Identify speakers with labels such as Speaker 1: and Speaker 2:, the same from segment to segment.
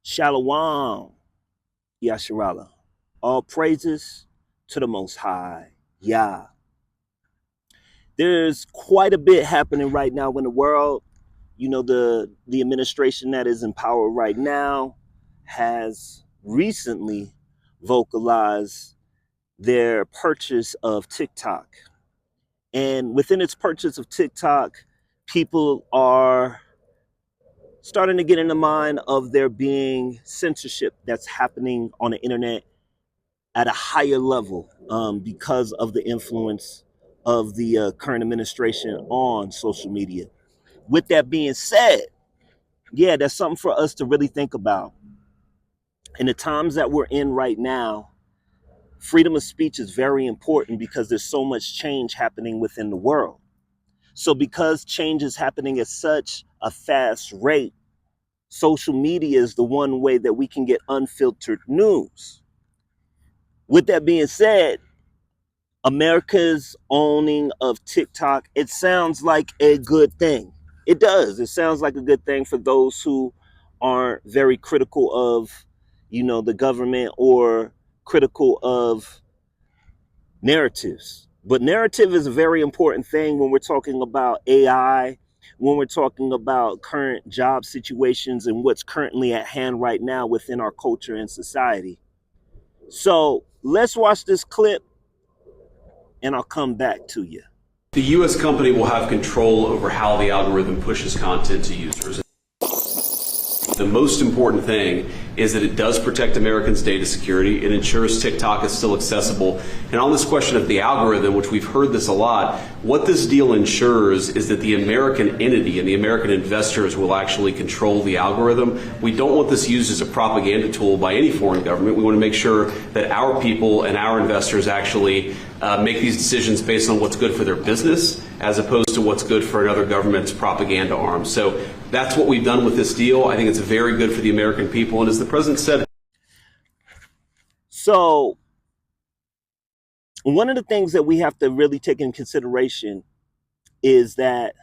Speaker 1: Shalom, Yasharala. All praises to the Most High, Yah. There's quite a bit happening right now in the world. You know, the administration that is in power right now has recently vocalized their purchase of TikTok. And within its purchase of TikTok, people are starting to get in the mind of there being censorship that's happening on the internet at a higher level because of the influence of the current administration on social media. With that being said, yeah, that's something for us to really think about. In the times that we're in right now, freedom of speech is very important because there's so much change happening within the world. So because change is happening at such a fast rate, social media is the one way that we can get unfiltered news. With that being said, America's owning of TikTok, it sounds like a good thing. It does. It sounds like a good thing for those who aren't very critical of, the government or critical of narratives. But narrative is a very important thing when we're talking about AI, when we're talking about current job situations and what's currently at hand right now within our culture and society. So let's watch this clip and I'll come back to you.
Speaker 2: The U.S. company will have control over how the algorithm pushes content to users. The most important thing is that it does protect Americans' data security. It ensures TikTok is still accessible. And on this question of the algorithm, which we've heard this a lot, what this deal ensures is that the American entity and the American investors will actually control the algorithm. We don't want this used as a propaganda tool by any foreign government. We want to make sure that our people and our investors actually make these decisions based on what's good for their business as opposed to what's good for another government's propaganda arm. So that's what we've done with this deal. I think it's very good for the American people. And as the president said.
Speaker 1: So one of the things that we have to really take in consideration is that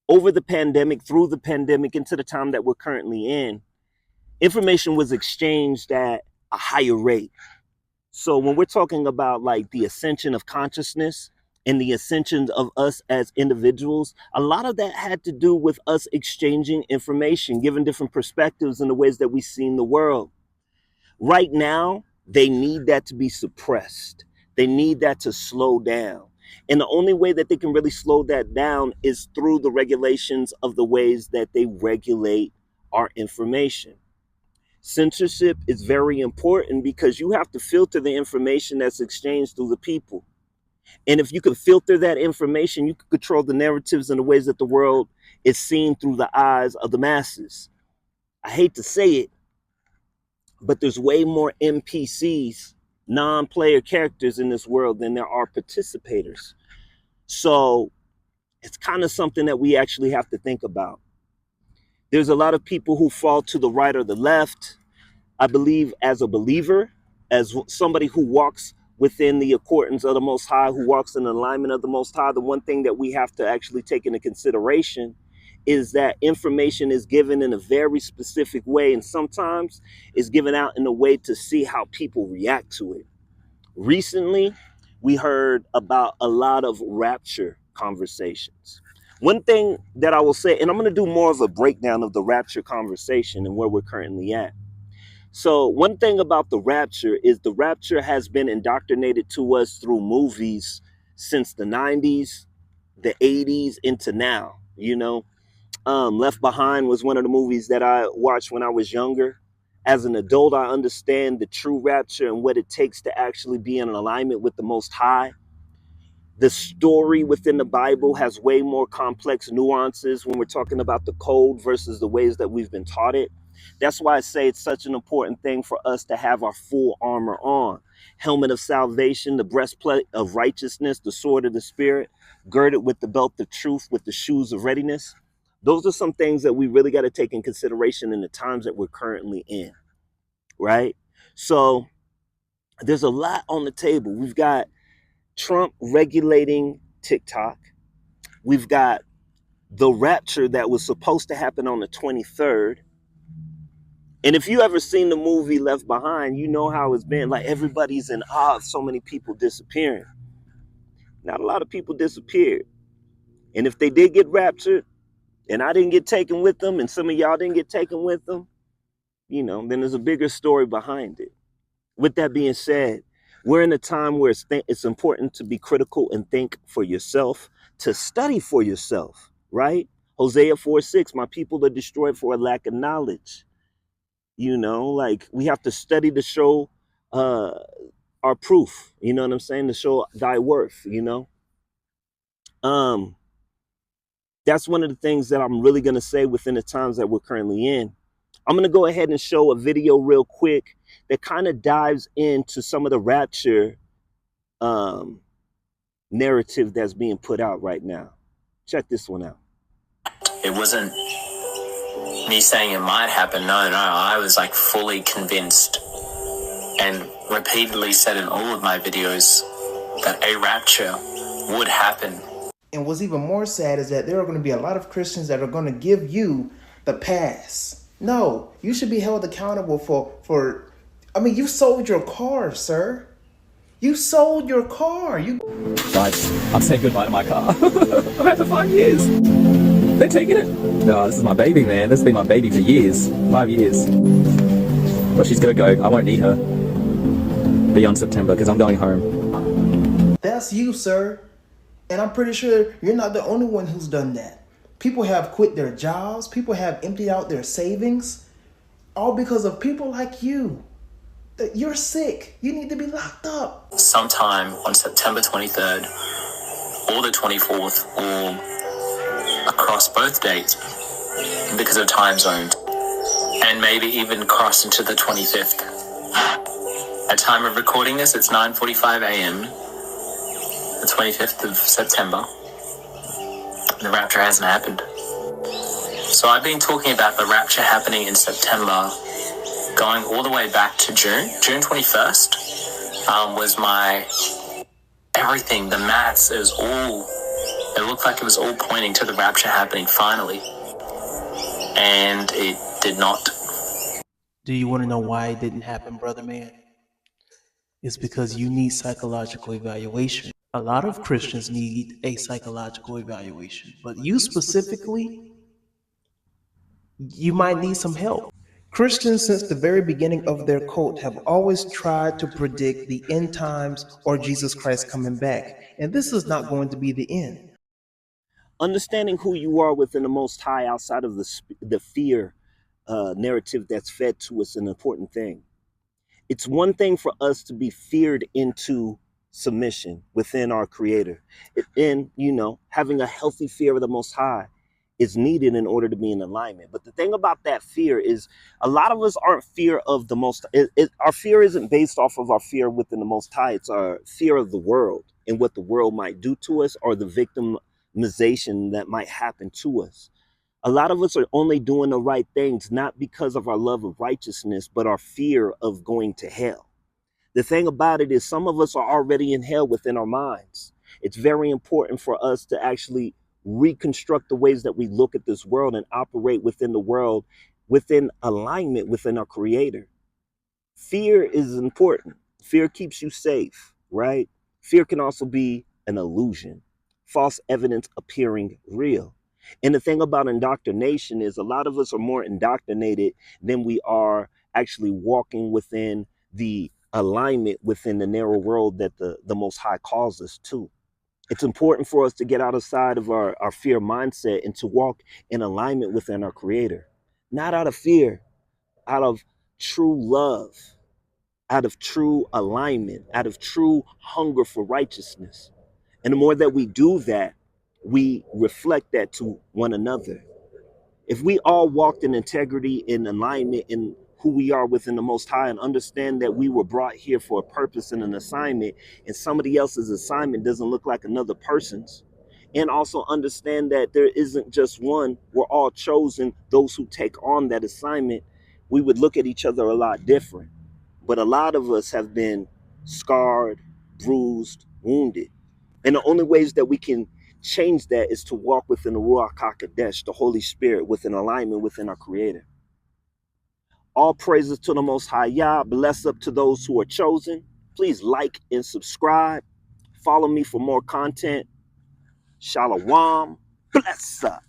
Speaker 1: over the pandemic, through the pandemic, into the time that we're currently in, information was exchanged at a higher rate. So when we're talking about like the ascension of consciousness and the ascension of us as individuals, a lot of that had to do with us exchanging information, giving different perspectives in the ways that we've seen the world. Right now, they need that to be suppressed. They need that to slow down. And the only way that they can really slow that down is through the regulations of the ways that they regulate our information. Censorship is very important because you have to filter the information that's exchanged through the people. And if you can filter that information, you can control the narratives in the ways that the world is seen through the eyes of the masses. I hate to say it, but there's way more NPCs, non-player characters in this world than there are participators. So it's kind of something that we actually have to think about. There's a lot of people who fall to the right or the left. I believe as a believer, as somebody who walks within the accordance of the Most High, who walks in alignment of the Most High, the one thing that we have to actually take into consideration is that information is given in a very specific way, and sometimes is given out in a way to see how people react to it. Recently, we heard about a lot of rapture conversations. One thing that I will say, and I'm going to do more of a breakdown of the rapture conversation and where we're currently at. So one thing about the rapture is the rapture has been indoctrinated to us through movies since the 90s, the 80s into now. Left Behind was one of the movies that I watched when I was younger. As an adult, I understand the true rapture and what it takes to actually be in alignment with the Most High. The story within the Bible has way more complex nuances when we're talking about the code versus the ways that we've been taught it. That's why I say it's such an important thing for us to have our full armor on. Helmet of salvation, the breastplate of righteousness, the sword of the Spirit, girded with the belt of truth, with the shoes of readiness. Those are some things that we really got to take in consideration in the times that we're currently in, right? So there's a lot on the table. We've got Trump regulating TikTok. We've got the rapture that was supposed to happen on the 23rd. And if you ever seen the movie Left Behind, you know how it's been. Like everybody's in awe of so many people disappearing. Not a lot of people disappeared. And if they did get raptured and I didn't get taken with them and some of y'all didn't get taken with them, then there's a bigger story behind it. With that being said, we're in a time where it's important to be critical and think for yourself, to study for yourself, right? Hosea 4:6, my people are destroyed for a lack of knowledge. Like we have to study to show uh, our proof, you know what I'm saying? To show thy worth. Um, that's one of the things that I'm really going to say within the times that we're currently in. I'm going to go ahead and show a video real quick that kind of dives into some of the rapture um, narrative that's being put out right now. Check this one out.
Speaker 3: It wasn't me saying it might happen. No, I was like fully convinced and repeatedly said in all of my videos that a rapture would happen.
Speaker 4: And what's even more sad is that there are going to be a lot of Christians that are going to give you the pass. No, you should be held accountable for you sold your car, sir. You sold your car.
Speaker 5: Guys, I'm saying goodbye to my car. I've had it for 5 years. They're taking it. No, this is my baby, man. This has been my baby for years. 5 years. But she's gonna go. I won't need her beyond September because I'm going home.
Speaker 4: That's you, sir. And I'm pretty sure you're not the only one who's done that. People have quit their jobs. People have emptied out their savings. All because of people like you. You're sick. You need to be locked up.
Speaker 3: Sometime on September 23rd or the 24th or across both dates because of time zones, and maybe even cross into the 25th. At time of recording this, it's 9:45 a.m. the 25th of September. The rapture hasn't happened. So I've been talking about the rapture happening in September, going all the way back to June. June 21st was my everything. The maths, it looked like it was all pointing to the rapture happening finally. And it did not.
Speaker 4: Do you want to know why it didn't happen, brother man? It's because you need psychological evaluation. A lot of Christians need a psychological evaluation, but you specifically, you might need some help. Christians, since the very beginning of their cult, have always tried to predict the end times or Jesus Christ coming back, and this is not going to be the end.
Speaker 1: Understanding who you are within the Most High outside of the fear narrative that's fed to us is an important thing. It's one thing for us to be feared into submission within our Creator. And, having a healthy fear of the Most High is needed in order to be in alignment. But the thing about that fear is a lot of us aren't fear of the Most. Our fear isn't based off of our fear within the Most High. It's our fear of the world and what the world might do to us, or the victimization that might happen to us. A lot of us are only doing the right things, not because of our love of righteousness, but our fear of going to hell. The thing about it is some of us are already in hell within our minds. It's very important for us to actually reconstruct the ways that we look at this world and operate within the world, within alignment within our Creator. Fear is important. Fear keeps you safe, right? Fear can also be an illusion, false evidence appearing real. And the thing about indoctrination is a lot of us are more indoctrinated than we are actually walking within the alignment within the narrow world that the Most High calls us to. It's important for us to get outside of our fear mindset and to walk in alignment within our Creator. Not out of fear, out of true love, out of true alignment, out of true hunger for righteousness. And the more that we do that, we reflect that to one another. If we all walked in integrity, in alignment, in who we are within the Most High, and understand that we were brought here for a purpose and an assignment, and somebody else's assignment doesn't look like another person's, and also understand that there isn't just one, we're all chosen, those who take on that assignment, we would look at each other a lot different. But a lot of us have been scarred, bruised, wounded. And the only ways that we can change that is to walk within the Ruach HaKodesh, the Holy Spirit, within alignment within our Creator. All praises to the Most High Yah. Bless up to those who are chosen. Please like and subscribe. Follow me for more content. Shalom. Bless up.